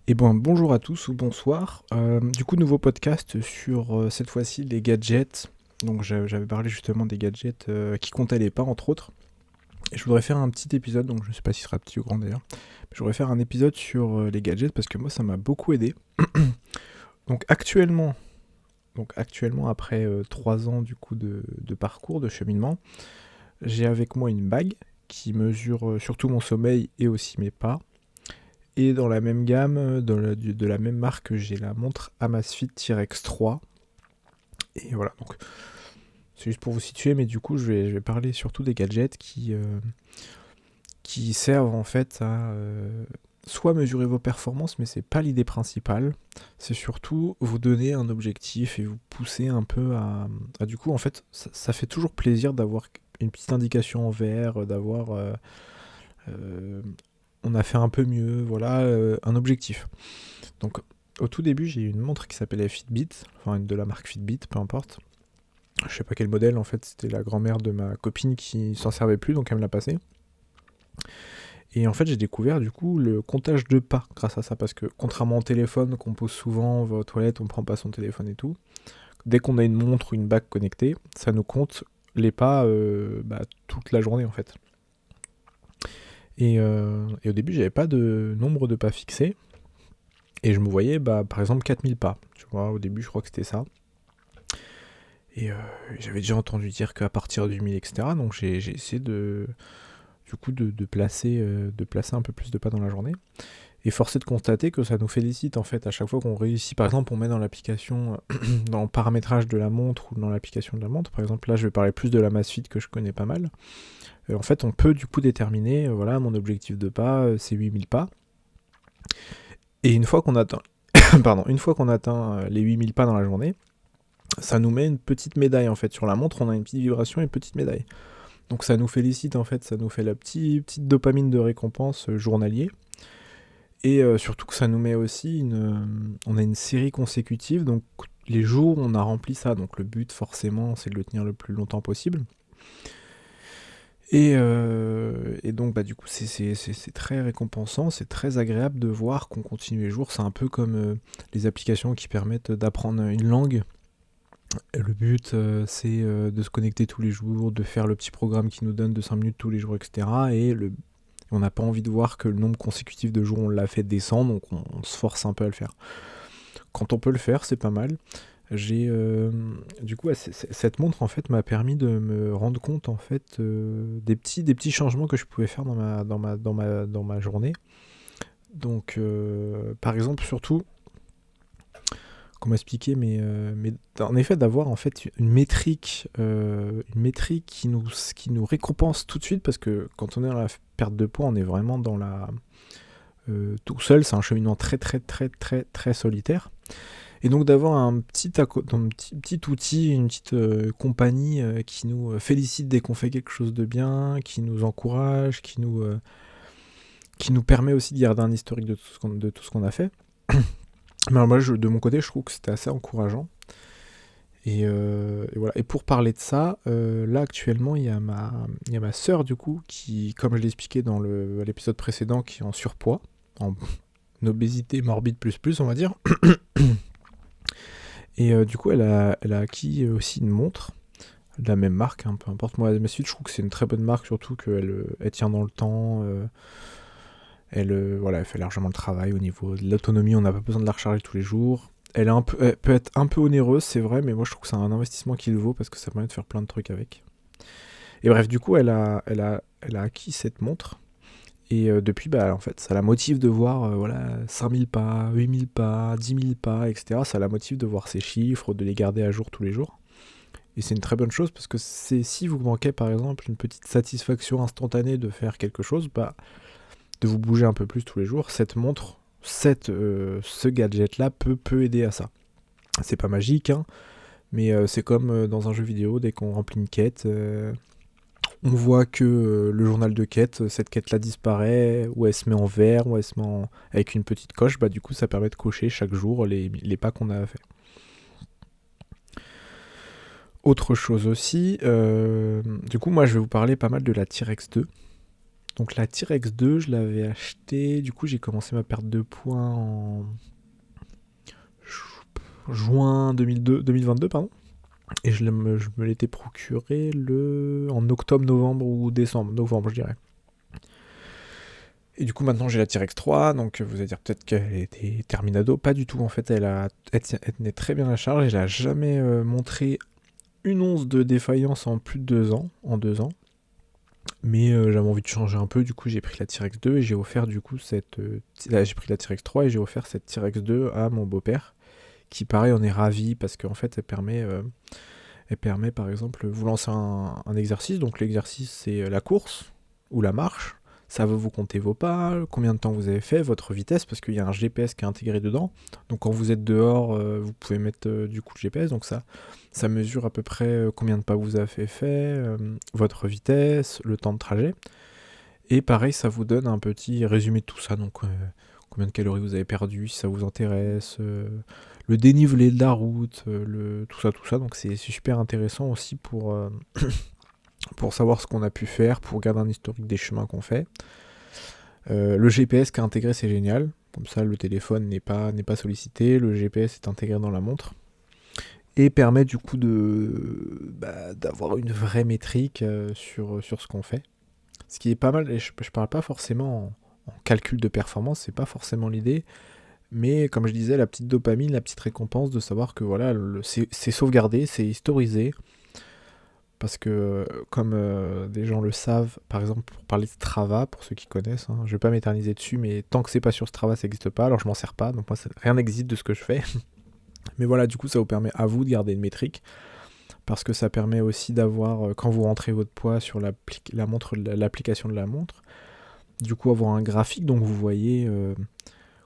Et bon, bonjour à tous ou bonsoir. Du coup, nouveau podcast sur cette fois-ci les gadgets. Donc, j'avais parlé justement des gadgets qui comptaient les pas, entre autres. Et je voudrais faire un petit épisode, donc je sais pas s'il sera petit ou grand d'ailleurs. Je voudrais faire un épisode sur les gadgets parce que moi, ça m'a beaucoup aidé. Donc, actuellement après 3 ans du coup de parcours, de cheminement, j'ai avec moi une bague qui mesure surtout mon sommeil et aussi mes pas. Et dans la même gamme, de la même marque, j'ai la montre Amazfit T-Rex 3. Et voilà, donc c'est juste pour vous situer, mais du coup je vais parler surtout des gadgets qui servent en fait à soit mesurer vos performances, mais c'est pas l'idée principale. C'est surtout vous donner un objectif et vous pousser un peu à du coup en fait ça fait toujours plaisir d'avoir une petite indication en vert, d'avoir euh, on a fait un peu mieux, voilà, un objectif. Donc au tout début, j'ai eu une montre qui s'appelait Fitbit, enfin de la marque Fitbit, peu importe. Je sais pas quel modèle, en fait, c'était la grand-mère de ma copine qui s'en servait plus, donc elle me l'a passé. Et en fait, j'ai découvert du coup le comptage de pas grâce à ça, parce que contrairement au téléphone qu'on pose souvent, on va aux toilettes, on prend pas son téléphone et tout, dès qu'on a une montre ou une bague connectée, ça nous compte les pas toute la journée en fait. Et au début, j'avais pas de nombre de pas fixé, et je me voyais par exemple 4000 pas. Tu vois, au début, je crois que c'était ça. Et j'avais déjà entendu dire qu'à partir du 1000, etc. Donc j'ai essayé du coup, de placer un peu plus de pas dans la journée. Et force est de constater que ça nous félicite en fait à chaque fois qu'on réussit. Par exemple, on met dans l'application, dans le paramétrage de la montre ou dans l'application de la montre. Par exemple, là, je vais parler plus de la Amazfit que je connais pas mal. En fait, on peut du coup déterminer, voilà, mon objectif de pas, c'est 8000 pas. Et une fois qu'on atteint, pardon, une fois qu'on atteint les 8000 pas dans la journée, ça nous met une petite médaille en fait sur la montre. On a une petite vibration et une petite médaille. Donc ça nous félicite en fait, ça nous fait la petite dopamine de récompense journalier. Et surtout que ça nous met aussi on a une série consécutive, donc les jours où on a rempli ça, donc le but forcément c'est de le tenir le plus longtemps possible. Et donc du coup c'est très récompensant, c'est très agréable de voir qu'on continue les jours. C'est un peu comme les applications qui permettent d'apprendre une langue. Le but, c'est de se connecter tous les jours, de faire le petit programme qui nous donne de 5 minutes tous les jours, etc. On n'a pas envie de voir que le nombre consécutif de jours on l'a fait descendre, donc on se force un peu à le faire. Quand on peut le faire, c'est pas mal. J'ai du coup cette montre en fait m'a permis de me rendre compte en fait des petits changements que je pouvais faire dans ma journée. Donc par exemple surtout comment expliquer, mais en effet d'avoir en fait une métrique qui nous récompense tout de suite, parce que quand on est dans la perte de poids, on est vraiment dans la tout seul, c'est un cheminement très très très très très solitaire. Et donc d'avoir un petit outil, une petite compagnie qui nous félicite dès qu'on fait quelque chose de bien, qui nous encourage, qui nous permet aussi de garder un historique de tout ce qu'on a fait. Mais moi, de mon côté, je trouve que c'était assez encourageant. Et voilà. Et pour parler de ça, là actuellement, il y a ma sœur du coup qui, comme je l'ai expliqué dans l'épisode précédent, qui est en surpoids, en obésité morbide plus plus, on va dire. Et du coup, elle a acquis aussi une montre de la même marque, hein, peu importe. Moi, Amazfit, je trouve que c'est une très bonne marque, surtout qu'elle tient dans le temps. Elle fait largement le travail au niveau de l'autonomie. On n'a pas besoin de la recharger tous les jours. Elle peut être un peu onéreuse, c'est vrai, mais moi je trouve que c'est un investissement qui le vaut parce que ça permet de faire plein de trucs avec. Et bref, du coup, elle a acquis cette montre. Et depuis, en fait, ça la motive de voir voilà, 5000 pas, 8000 pas, 10 000 pas, etc. Ça la motive de voir ces chiffres, de les garder à jour tous les jours. Et c'est une très bonne chose parce que si vous manquez par exemple une petite satisfaction instantanée de faire quelque chose, de vous bouger un peu plus tous les jours, cette montre, ce gadget-là peut aider à ça. C'est pas magique, hein, mais c'est comme dans un jeu vidéo, dès qu'on remplit une quête, on voit que le journal de quête, cette quête-là disparaît, ou elle se met en vert, ou elle se met avec une petite coche, du coup ça permet de cocher chaque jour les pas qu'on a fait. Autre chose aussi, du coup moi je vais vous parler pas mal de la T-Rex 2. Donc la T-Rex 2, je l'avais acheté, du coup j'ai commencé ma perte de poids en juin 2022, pardon. Et je me l'étais procuré en octobre, novembre ou décembre, novembre je dirais. Et du coup maintenant j'ai la T-Rex 3, donc vous allez dire peut-être qu'elle était terminado, pas du tout en fait, elle tenait très bien la charge, elle a jamais montré une once de défaillance en plus de 2 ans, mais j'avais envie de changer un peu, du coup j'ai pris la T-Rex 2 et j'ai offert du coup j'ai pris la T-Rex 3 et j'ai offert cette T-Rex 2 à mon beau-père, qui pareil en est ravi parce qu'en fait elle permet par exemple, vous lancez un exercice, donc l'exercice c'est la course ou la marche, ça va vous compter vos pas, combien de temps vous avez fait, votre vitesse, parce qu'il y a un GPS qui est intégré dedans, donc quand vous êtes dehors, vous pouvez mettre du coup le GPS, donc ça mesure à peu près combien de pas vous avez fait, votre vitesse, le temps de trajet, et pareil ça vous donne un petit résumé de tout ça, donc combien de calories vous avez perdu, si ça vous intéresse, le dénivelé de la route, tout ça. Donc c'est super intéressant aussi pour savoir ce qu'on a pu faire, pour garder un historique des chemins qu'on fait. Le GPS qui est intégré, c'est génial. Comme ça, le téléphone n'est pas sollicité, le GPS est intégré dans la montre. Et permet du coup d'avoir une vraie métrique sur ce qu'on fait. Ce qui est pas mal, et je parle pas forcément en calcul de performance, c'est pas forcément l'idée. Mais comme je disais, la petite dopamine, la petite récompense de savoir que voilà, c'est sauvegardé, c'est historisé. Parce que, comme des gens le savent, par exemple, pour parler de Strava, pour ceux qui connaissent, hein, je vais pas m'éterniser dessus, mais tant que c'est pas sur Strava, ça n'existe pas, alors je m'en sers pas, donc moi, rien n'existe de ce que je fais. Mais voilà, du coup, ça vous permet à vous de garder une métrique, parce que ça permet aussi d'avoir, quand vous rentrez votre poids sur l'application de la montre, du coup, avoir un graphique, donc vous voyez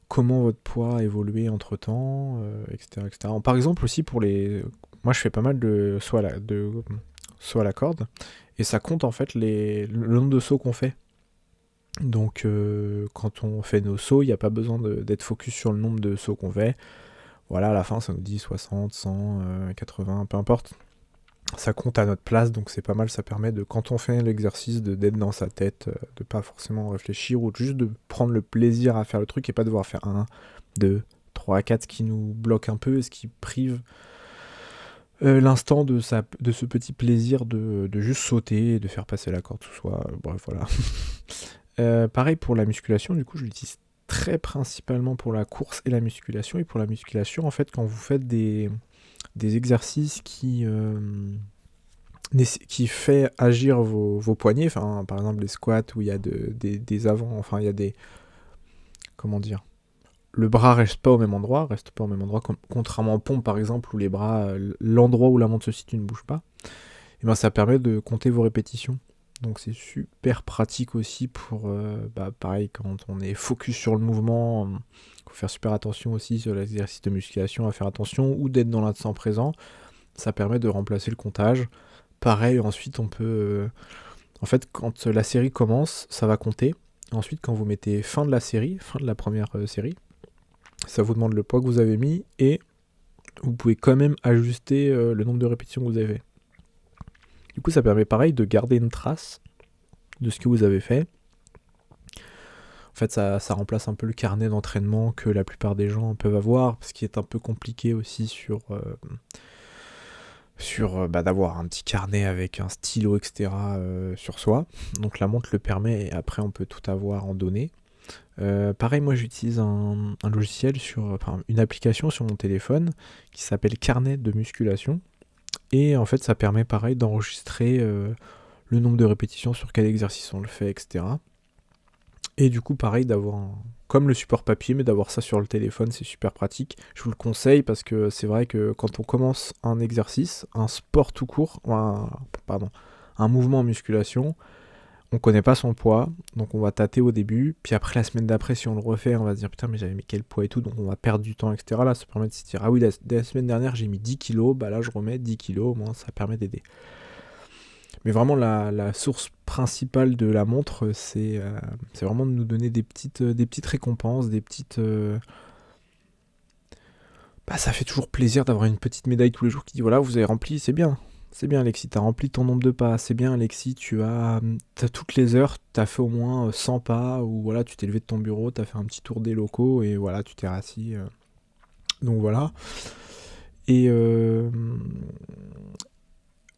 comment votre poids a évolué entre temps, etc., etc. Par exemple aussi moi je fais pas mal de sauts à la corde, et ça compte en fait le nombre de sauts qu'on fait. Donc quand on fait nos sauts, il n'y a pas besoin d'être focus sur le nombre de sauts qu'on fait. Voilà, à la fin ça nous dit 60, 100, 80, peu importe. Ça compte à notre place, donc c'est pas mal, ça permet quand on fait l'exercice, d'être dans sa tête, de pas forcément réfléchir, ou juste de prendre le plaisir à faire le truc et pas devoir faire 1, 2, 3, 4, ce qui nous bloque un peu et ce qui prive l'instant de ce petit plaisir de juste sauter et de faire passer la corde sous soi, bref voilà. Pareil pour la musculation, du coup je l'utilise très principalement pour la course et la musculation, et pour la musculation en fait quand vous faites des exercices qui fait agir vos poignets, enfin par exemple les squats où il y a des avants, enfin il y a des, comment dire, le bras reste pas au même endroit, contrairement aux pompes par exemple où les bras, l'endroit où la montre se situe ne bouge pas, et ben ça permet de compter vos répétitions. Donc c'est super pratique aussi pour, pareil, quand on est focus sur le mouvement, faut faire super attention aussi sur l'exercice de musculation, à faire attention, ou d'être dans l'instant présent, ça permet de remplacer le comptage. Pareil, ensuite on peut, en fait quand la série commence, ça va compter, ensuite quand vous mettez fin de la première série, ça vous demande le poids que vous avez mis, et vous pouvez quand même ajuster le nombre de répétitions que vous avez fait. Du coup, ça permet pareil de garder une trace de ce que vous avez fait. En fait, ça remplace un peu le carnet d'entraînement que la plupart des gens peuvent avoir, ce qui est un peu compliqué aussi sur d'avoir un petit carnet avec un stylo, etc. Sur soi. Donc la montre le permet, et après on peut tout avoir en données. Pareil, moi j'utilise un logiciel une application sur mon téléphone qui s'appelle Carnet de musculation. Et en fait, ça permet pareil d'enregistrer le nombre de répétitions, sur quel exercice on le fait, etc. Et du coup, pareil, comme le support papier, mais d'avoir ça sur le téléphone, c'est super pratique. Je vous le conseille parce que c'est vrai que quand on commence un exercice, un sport tout court, un mouvement en musculation, on connaît pas son poids, donc on va tâter au début, puis après la semaine d'après, si on le refait, on va se dire putain mais j'avais mis quel poids et tout, donc on va perdre du temps, etc. Là, ça permet de se dire ah oui, la semaine dernière j'ai mis 10 kilos, bah là je remets 10 kilos, au moins ça permet d'aider. Mais vraiment la source principale de la montre, c'est vraiment de nous donner des petites récompenses, des petites... ça fait toujours plaisir d'avoir une petite médaille tous les jours qui dit voilà, vous avez rempli, c'est bien. C'est bien Alexis, t'as rempli ton nombre de pas. C'est bien Alexis, t'as toutes les heures, t'as fait au moins 100 pas, ou voilà, tu t'es levé de ton bureau, t'as fait un petit tour des locaux, et voilà, tu t'es rassis. Donc voilà. Et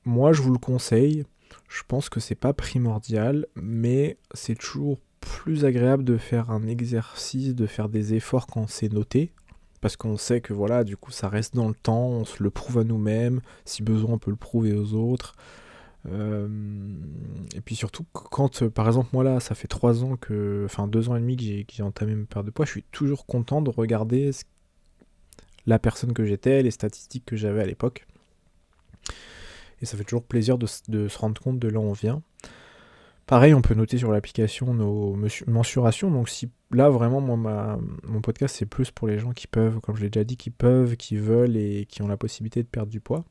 moi, je vous le conseille. Je pense que c'est pas primordial, mais c'est toujours plus agréable de faire un exercice, de faire des efforts quand c'est noté. Parce qu'on sait que voilà, du coup, ça reste dans le temps, on se le prouve à nous-mêmes. Si besoin, on peut le prouver aux autres. Euh, et puis surtout, quand, par exemple, moi là, ça fait 3 ans enfin 2 ans et demi que j'ai entamé ma perte de poids, je suis toujours content de regarder la personne que j'étais, les statistiques que j'avais à l'époque. Et ça fait toujours plaisir de se rendre compte de là où on vient. Pareil, on peut noter sur l'application nos mensurations. Donc si là vraiment mon podcast c'est plus pour les gens qui peuvent, comme je l'ai déjà dit, qui peuvent, qui veulent et qui ont la possibilité de perdre du poids.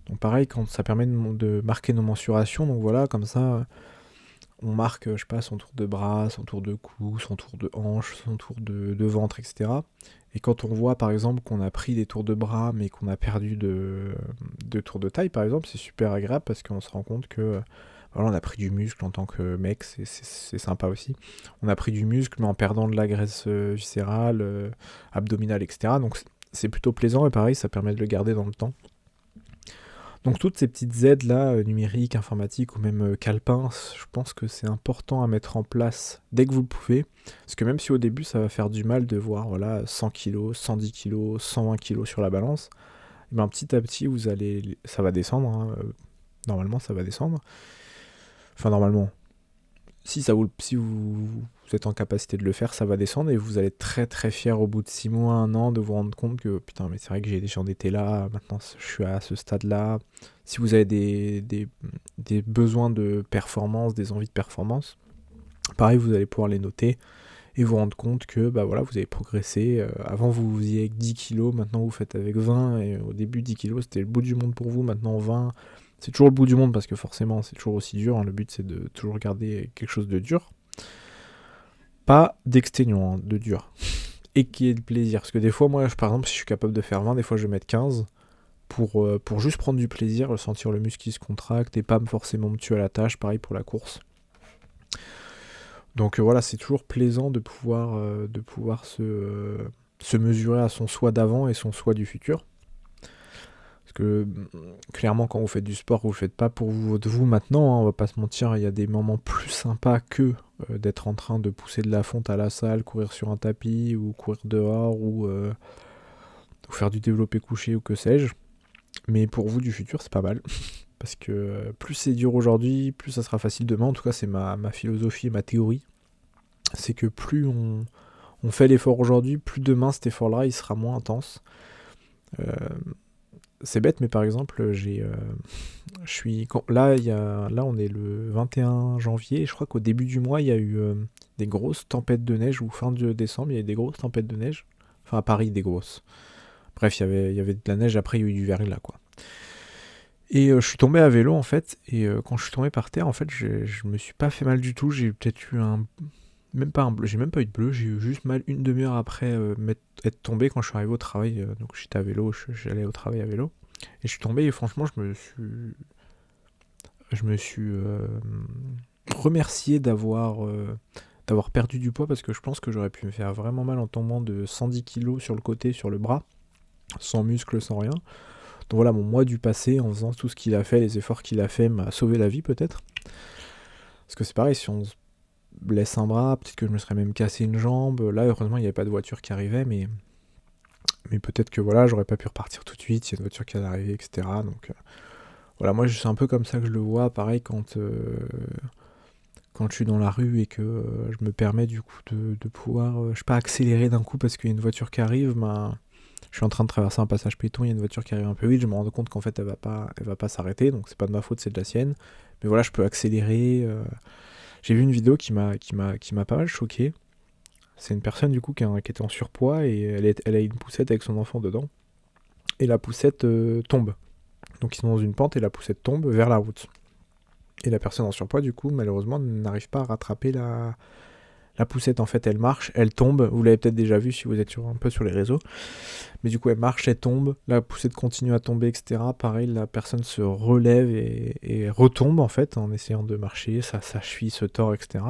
Donc pareil, quand ça permet de marquer nos mensurations, donc voilà, comme ça, on marque, je sais pas, son tour de bras, son tour de cou, son tour de hanche, son tour de ventre, etc. Et quand on voit par exemple qu'on a pris des tours de bras mais qu'on a perdu de tours de taille par exemple, c'est super agréable parce qu'on se rend compte que voilà, on a pris du muscle en tant que mec, c'est sympa aussi. On a pris du muscle mais en perdant de la graisse viscérale, abdominale, etc. Donc c'est plutôt plaisant et pareil, ça permet de le garder dans le temps. Donc toutes ces petites aides là, numériques, informatiques ou même calepins, je pense que c'est important à mettre en place dès que vous le pouvez. Parce que même si au début ça va faire du mal de voir voilà, 100 kg, 110 kg, 120 kg sur la balance, et ben, petit à petit ça va descendre. Hein, normalement ça va descendre. Enfin normalement, si vous êtes en capacité de le faire, ça va descendre et vous allez être très très fier au bout de 6 mois, 1 an de vous rendre compte que putain mais c'est vrai que j'en étais là, maintenant je suis à ce stade là. Si vous avez des besoins de performance, des envies de performance, pareil vous allez pouvoir les noter et vous rendre compte que bah voilà, vous avez progressé. Avant vous faisiez avec 10 kilos, maintenant vous faites avec 20 et au début 10 kilos c'était le bout du monde pour vous, maintenant 20. C'est toujours le bout du monde parce que forcément c'est toujours aussi dur, hein. Le but c'est de toujours garder quelque chose de dur. Pas d'exténuant, hein, de dur. Et qui est de plaisir. Parce que des fois, moi, par exemple, si je suis capable de faire 20, des fois je vais mettre 15 pour juste prendre du plaisir, ressentir le muscle qui se contracte et pas forcément me tuer à la tâche. Pareil pour la course. Donc voilà, c'est toujours plaisant de pouvoir se mesurer à son soi d'avant et son soi du futur. Parce que clairement, quand vous faites du sport, vous le faites pas pour vous maintenant, hein, on va pas se mentir, il y a des moments plus sympas que d'être en train de pousser de la fonte à la salle, courir sur un tapis, ou courir dehors, ou faire du développé couché, ou que sais-je. Mais pour vous du futur, c'est pas mal. Parce que plus c'est dur aujourd'hui, plus ça sera facile demain. En tout cas, c'est ma philosophie et ma théorie. C'est que plus on fait l'effort aujourd'hui, plus demain cet effort-là, il sera moins intense. C'est bête, mais par exemple, là, on est le 21 janvier, et je crois qu'au début du mois, il y a eu des grosses tempêtes de neige, ou fin de décembre, il y a eu des grosses tempêtes de neige. Enfin, à Paris, des grosses. Bref, il y avait de la neige, après, il y a eu du verglas, quoi. Et je suis tombé à vélo, en fait, et quand je suis tombé par terre, en fait, je me suis pas fait mal du tout, j'ai peut-être eu même pas un bleu, j'ai même pas eu de bleu, j'ai eu juste mal une demi-heure après être tombé quand je suis arrivé au travail. Donc j'étais à vélo, j'allais au travail à vélo. Et je suis tombé et franchement je me suis remercié d'avoir perdu du poids parce que je pense que j'aurais pu me faire vraiment mal en tombant de 110 kilos sur le côté, sur le bras, sans muscle, sans rien. Donc voilà, mon moi du passé, en faisant tout ce qu'il a fait, les efforts qu'il a fait, m'a sauvé la vie peut-être. Parce que c'est pareil, si on blesse un bras, peut-être que je me serais même cassé une jambe. Là, heureusement, il n'y avait pas de voiture qui arrivait, mais peut-être que voilà, j'aurais pas pu repartir tout de suite, il y a une voiture qui allait arriver, etc. Donc voilà, moi, c'est un peu comme ça que je le vois. Pareil, quand je suis dans la rue et que je me permets du coup de pouvoir, je sais pas, accélérer d'un coup parce qu'il y a une voiture qui arrive, ben, je suis en train de traverser un passage piéton, il y a une voiture qui arrive un peu vite, je me rends compte qu'en fait, elle va pas s'arrêter, donc c'est pas de ma faute, c'est de la sienne. Mais voilà, je peux accélérer. J'ai vu une vidéo qui m'a pas mal choqué. C'est une personne du coup qui était en surpoids et elle a une poussette avec son enfant dedans. Et la poussette tombe. Donc ils sont dans une pente et la poussette tombe vers la route. Et la personne en surpoids du coup malheureusement n'arrive pas à rattraper La poussette, en fait, elle marche, elle tombe. Vous l'avez peut-être déjà vu si vous êtes un peu sur les réseaux. Mais du coup, elle marche, elle tombe. La poussette continue à tomber, etc. Pareil, la personne se relève et retombe, en fait, en essayant de marcher. Sa cheville se tord, etc.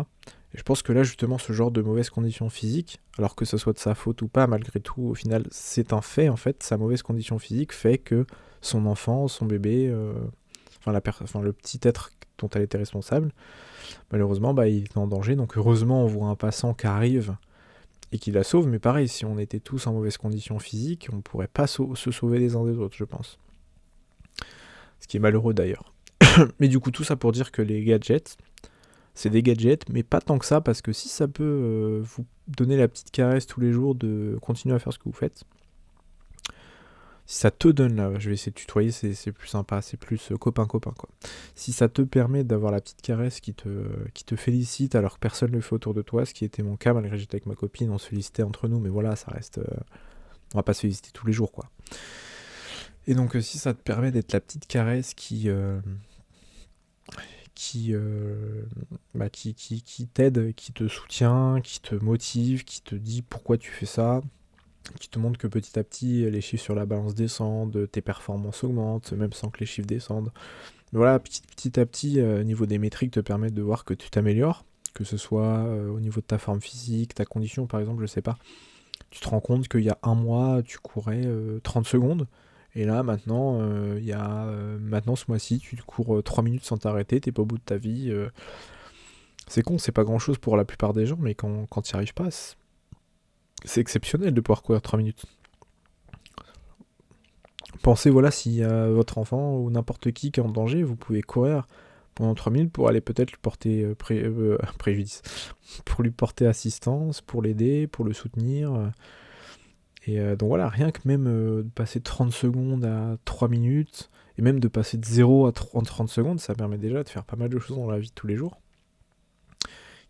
Et je pense que là, justement, ce genre de mauvaises conditions physiques, alors que ce soit de sa faute ou pas, malgré tout, au final, c'est un fait, en fait. Sa mauvaise condition physique fait que son enfant, son bébé, le petit être dont elle était responsable, malheureusement, il est en danger. Donc heureusement, on voit un passant qui arrive et qui la sauve. Mais pareil, si on était tous en mauvaise condition physique, on ne pourrait pas se sauver les uns des autres, je pense. Ce qui est malheureux d'ailleurs. Mais du coup, tout ça pour dire que les gadgets, c'est des gadgets, mais pas tant que ça, parce que si ça peut vous donner la petite caresse tous les jours de continuer à faire ce que vous faites, si ça te donne, là, je vais essayer de tutoyer, c'est plus sympa, c'est plus copain-copain, quoi. Si ça te permet d'avoir la petite caresse qui te félicite alors que personne ne le fait autour de toi, ce qui était mon cas, malgré que j'étais avec ma copine, on se félicitait entre nous, mais voilà, ça reste... on va pas se féliciter tous les jours, quoi. Et donc, si ça te permet d'être la petite caresse qui t'aide, qui te soutient, qui te motive, qui te dit pourquoi tu fais ça, qui te montre que petit à petit les chiffres sur la balance descendent, tes performances augmentent, même sans que les chiffres descendent. Mais voilà, petit à petit, au niveau des métriques, te permettent de voir que tu t'améliores, que ce soit au niveau de ta forme physique, ta condition par exemple, je sais pas. Tu te rends compte qu'il y a un mois, tu courais 30 secondes, et là maintenant, maintenant ce mois-ci, tu cours 3 minutes sans t'arrêter, t'es pas au bout de ta vie. C'est con, c'est pas grand-chose pour la plupart des gens, mais quand tu n'y arrives pas, c'est exceptionnel de pouvoir courir 3 minutes. Pensez, voilà, si votre enfant ou n'importe qui est en danger, vous pouvez courir pendant 3 minutes pour aller peut-être lui porter préjudice, pour lui porter assistance, pour l'aider, pour le soutenir. Donc voilà, rien que même de passer 30 secondes à 3 minutes, et même de passer de 0 à 30 secondes, ça permet déjà de faire pas mal de choses dans la vie de tous les jours,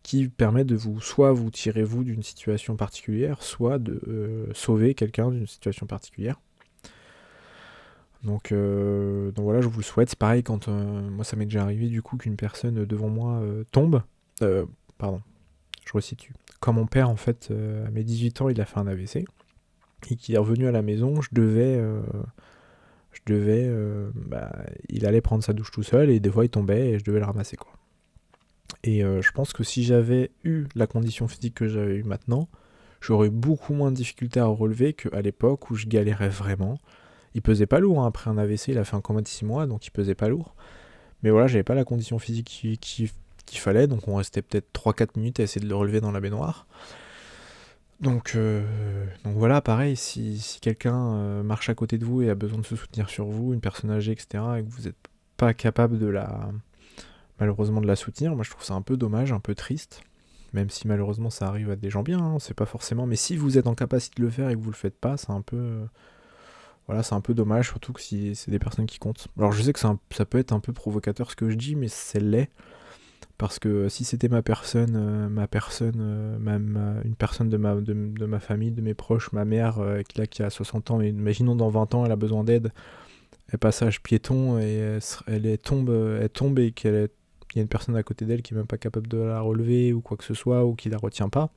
qui permet de soit vous tirer vous d'une situation particulière, soit de sauver quelqu'un d'une situation particulière. Donc voilà, je vous le souhaite. C'est pareil quand moi ça m'est déjà arrivé du coup qu'une personne devant moi tombe. Pardon, je resitue. Quand mon père en fait à mes 18 ans il a fait un AVC et qu'il est revenu à la maison, il allait prendre sa douche tout seul et des fois il tombait et je devais le ramasser quoi. Et je pense que si j'avais eu la condition physique que j'avais eu maintenant, j'aurais beaucoup moins de difficultés à relever qu'à l'époque où je galérais vraiment. Il pesait pas lourd, hein. Après un AVC, il a fait un coma de 6 mois, donc il pesait pas lourd. Mais voilà, j'avais pas la condition physique qu'il fallait, donc on restait peut-être 3-4 minutes à essayer de le relever dans la baignoire. Donc voilà, pareil, si quelqu'un marche à côté de vous et a besoin de se soutenir sur vous, une personne âgée, etc., et que vous n'êtes pas capable malheureusement de la soutenir, moi je trouve ça un peu dommage, un peu triste. Même si malheureusement ça arrive à des gens bien, hein, c'est pas forcément... Mais si vous êtes en capacité de le faire et que vous le faites pas, c'est un peu... Voilà, c'est un peu dommage, surtout que si c'est des personnes qui comptent. Alors je sais que ça peut être un peu provocateur ce que je dis, mais c'est laid. Parce que si c'était une personne de ma famille, de mes proches, ma mère qui a 60 ans, et imaginons dans 20 ans elle a besoin d'aide, elle passage piéton et elle tombe et il y a une personne à côté d'elle qui est même pas capable de la relever ou quoi que ce soit, ou qui la retient pas,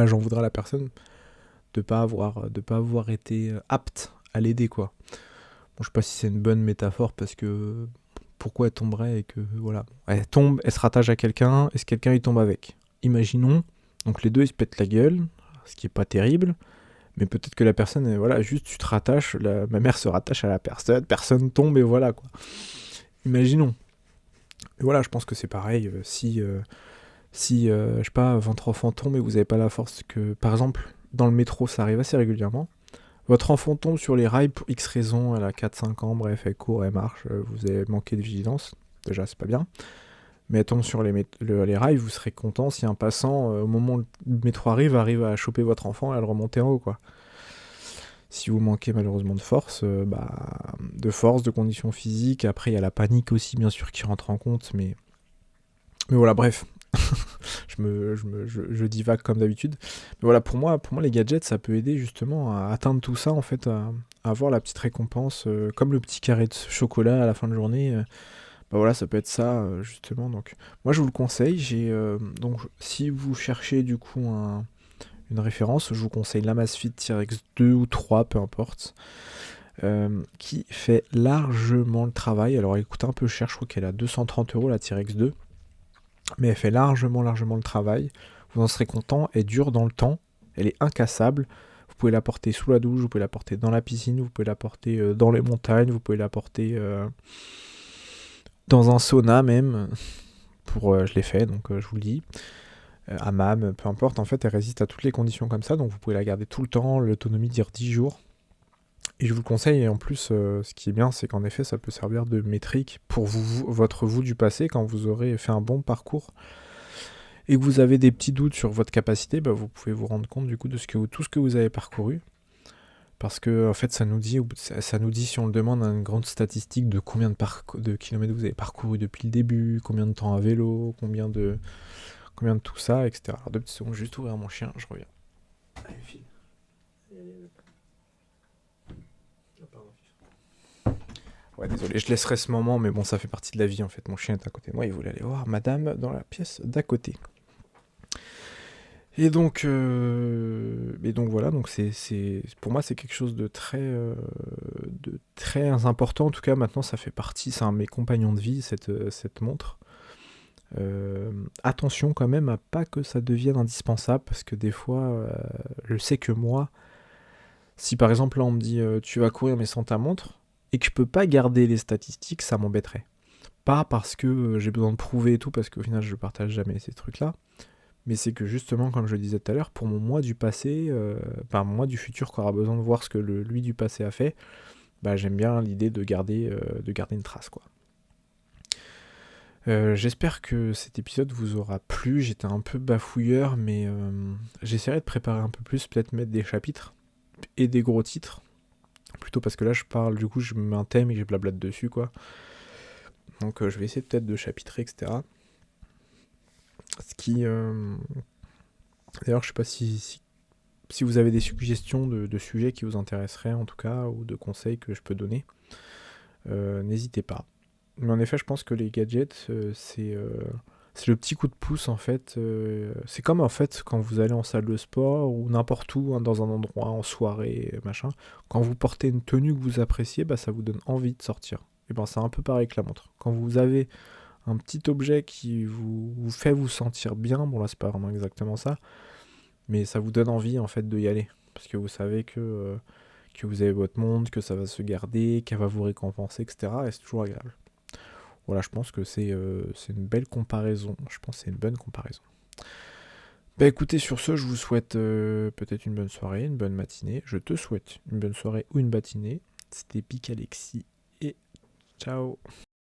j'en voudrais à la personne de pas avoir été apte à l'aider quoi. Bon, je sais pas si c'est une bonne métaphore parce que pourquoi elle tomberait et que voilà, elle tombe, elle se rattache à quelqu'un et ce quelqu'un il tombe avec. Imaginons, donc les deux ils se pètent la gueule, ce qui est pas terrible, mais peut-être que la personne, voilà, juste tu te rattaches, ma mère se rattache à la personne tombe et voilà quoi. Imaginons. Et voilà, je pense que c'est pareil, si je sais pas, votre enfant tombe et vous avez pas la force que, par exemple, dans le métro, ça arrive assez régulièrement. Votre enfant tombe sur les rails pour X raisons, elle a 4-5 ans, bref, elle court, elle marche, vous avez manqué de vigilance, déjà c'est pas bien. Mais elle tombe sur les rails, vous serez content si un passant, au moment où le métro arrive à choper votre enfant et à le remonter en haut, quoi. Si vous manquez malheureusement de force, de conditions physiques, après il y a la panique aussi bien sûr qui rentre en compte, mais voilà, bref. je divague comme d'habitude. Mais voilà, pour moi, les gadgets, ça peut aider justement à atteindre tout ça, en fait, à avoir la petite récompense, comme le petit carré de chocolat à la fin de journée. Bah voilà, ça peut être ça, justement. Donc, moi, je vous le conseille. Donc, si vous cherchez du coup une référence, je vous conseille l'Amazfit T-Rex 2 ou 3, peu importe, qui fait largement le travail. Alors, elle coûte un peu cher, je crois qu'elle est à 230 € la T-Rex 2, mais elle fait largement le travail. Vous en serez content. Elle dure dans le temps. Elle est incassable. Vous pouvez la porter sous la douche, vous pouvez la porter dans la piscine, vous pouvez la porter dans les montagnes, vous pouvez la porter dans un sauna même. Je l'ai fait, donc je vous le dis. Hammam, peu importe. En fait, elle résiste à toutes les conditions comme ça, donc vous pouvez la garder tout le temps. L'autonomie dure 10 jours. Et je vous le conseille, et en plus, ce qui est bien, c'est qu'en effet, ça peut servir de métrique pour votre vous du passé, quand vous aurez fait un bon parcours et que vous avez des petits doutes sur votre capacité, bah, vous pouvez vous rendre compte du coup de tout ce que vous avez parcouru. Parce que en fait, ça nous dit, si on le demande, une grande statistique de combien de kilomètres vous avez parcouru depuis le début, combien de temps à vélo, combien de tout ça, etc. Alors 2 petites secondes, juste ouvrir mon chien, je reviens. Allez, file. Ouais, désolé, je laisserai ce moment, mais bon, ça fait partie de la vie en fait. Mon chien est à côté de moi, il voulait aller voir madame dans la pièce d'à côté. Et donc voilà, donc pour moi c'est quelque chose de très important. En tout cas, maintenant ça fait partie, c'est un de mes compagnons de vie, cette montre. Attention quand même à pas que ça devienne indispensable, parce que des fois, je sais que moi, si par exemple là on me dit tu vas courir mais sans ta montre, et que je peux pas garder les statistiques, ça m'embêterait. Pas parce que j'ai besoin de prouver et tout, parce qu'au final je partage jamais ces trucs-là, mais c'est que justement, comme je le disais tout à l'heure, pour mon moi du passé, mon moi du futur qui aura besoin de voir ce que lui du passé a fait, bah, j'aime bien l'idée de garder une trace, quoi. J'espère que cet épisode vous aura plu. J'étais un peu bafouilleur, mais j'essaierai de préparer un peu plus, peut-être mettre des chapitres et des gros titres. Plutôt parce que là, je parle, du coup, je me mets un thème et je blablate dessus, quoi. Donc je vais essayer peut-être de chapitrer, etc. Ce qui... D'ailleurs, je sais pas si vous avez des suggestions de sujets qui vous intéresseraient, en tout cas, ou de conseils que je peux donner, n'hésitez pas. Mais en effet, je pense que les gadgets, c'est le petit coup de pouce, en fait. C'est comme, en fait, quand vous allez en salle de sport ou n'importe où, hein, dans un endroit, en soirée, machin. Quand vous portez une tenue que vous appréciez, bah, ça vous donne envie de sortir. Et ben, c'est un peu pareil que la montre. Quand vous avez un petit objet qui vous fait vous sentir bien, bon là, c'est pas vraiment exactement ça, mais ça vous donne envie, en fait, d'y aller. Parce que vous savez que vous avez votre montre, que ça va se garder, qu'elle va vous récompenser, etc. Et c'est toujours agréable. Voilà, je pense que c'est une belle comparaison. Je pense que c'est une bonne comparaison. Bah écoutez, sur ce, je vous souhaite peut-être une bonne soirée, une bonne matinée. Je te souhaite une bonne soirée ou une matinée. C'était Pic Alexis et ciao.